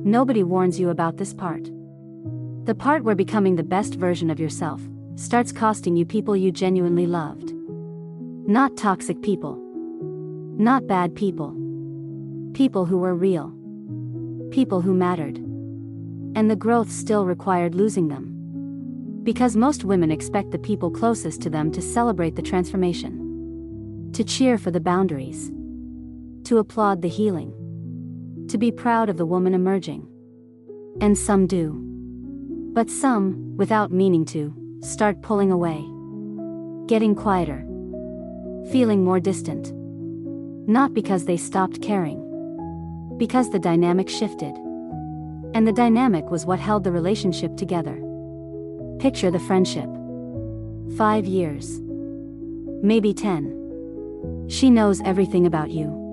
nobody warns you about this part. The part where becoming the best version of yourself starts costing you people you genuinely loved. Not toxic people. Not bad people. People who were real. People who mattered. And the growth still required losing them. Because most women expect the people closest to them to celebrate the transformation. To cheer for the boundaries. To applaud the healing. To be proud of the woman emerging. And some do. But some, without meaning to, start pulling away. Getting quieter. Feeling more distant. Not because they stopped caring. Because the dynamic shifted. And the dynamic was what held the relationship together. Picture the friendship. 5 years. Maybe 10. She knows everything about you.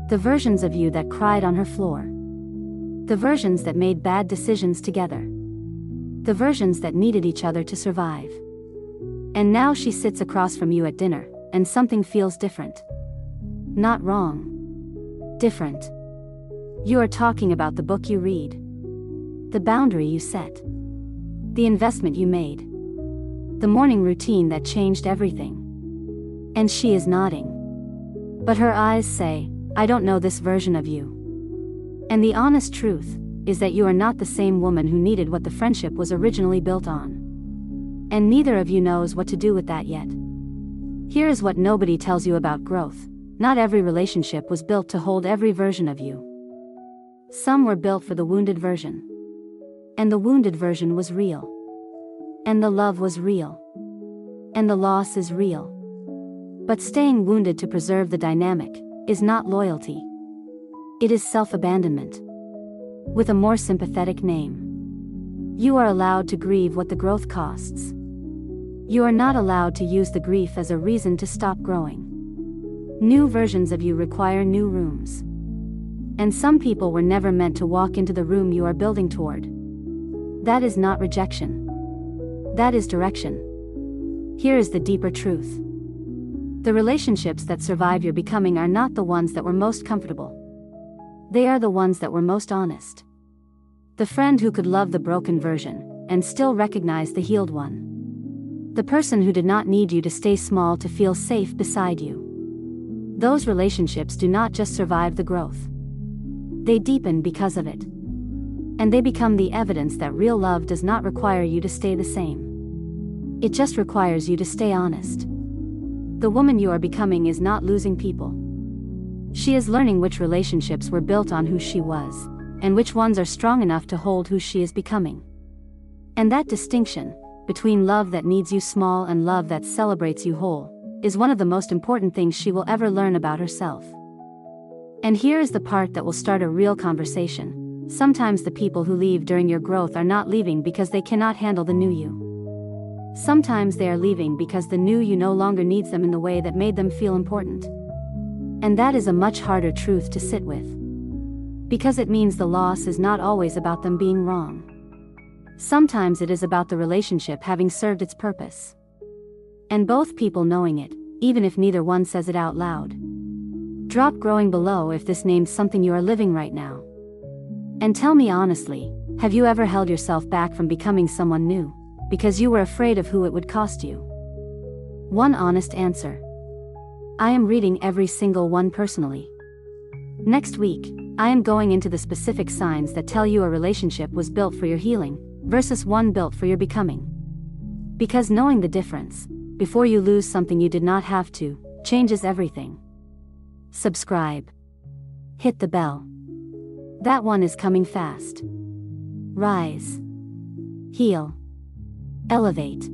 The versions of you that cried on her floor. The versions that made bad decisions together. The versions that needed each other to survive. And now she sits across from you at dinner, and something feels different. Not wrong. Different. You are talking about the book you read. The boundary you set. The investment you made. The morning routine that changed everything. And she is nodding. But her eyes say, I don't know this version of you. And the honest truth is that you are not the same woman who needed what the friendship was originally built on. And neither of you knows what to do with that yet. Here is what nobody tells you about growth. Not every relationship was built to hold every version of you. Some were built for the wounded version. And the wounded version was real. And the love was real. And the loss is real. But staying wounded to preserve the dynamic is not loyalty. It is self-abandonment. With a more sympathetic name. You are allowed to grieve what the growth costs. You are not allowed to use the grief as a reason to stop growing. New versions of you require new rooms. And some people were never meant to walk into the room you are building toward. That is not rejection. That is direction. Here is the deeper truth. The relationships that survive your becoming are not the ones that were most comfortable. They are the ones that were most honest. The friend who could love the broken version and still recognize the healed one. The person who did not need you to stay small to feel safe beside you. Those relationships do not just survive the growth. They deepen because of it. And they become the evidence that real love does not require you to stay the same. It just requires you to stay honest. The woman you are becoming is not losing people. She is learning which relationships were built on who she was, and which ones are strong enough to hold who she is becoming. And that distinction, between love that needs you small and love that celebrates you whole, is one of the most important things she will ever learn about herself. And here is the part that will start a real conversation. Sometimes the people who leave during your growth are not leaving because they cannot handle the new you. Sometimes they are leaving because the new you no longer needs them in the way that made them feel important. And that is a much harder truth to sit with. Because it means the loss is not always about them being wrong. Sometimes it is about the relationship having served its purpose. And both people knowing it, even if neither one says it out loud. Drop growing below if this names something you are living right now. And tell me honestly, have you ever held yourself back from becoming someone new, because you were afraid of who it would cost you? One honest answer. I am reading every single one personally. Next week, I am going into the specific signs that tell you a relationship was built for your healing, versus one built for your becoming. Because knowing the difference, before you lose something you did not have to, changes everything. Subscribe. Hit the bell. That one is coming fast. Rise. Heal. Elevate.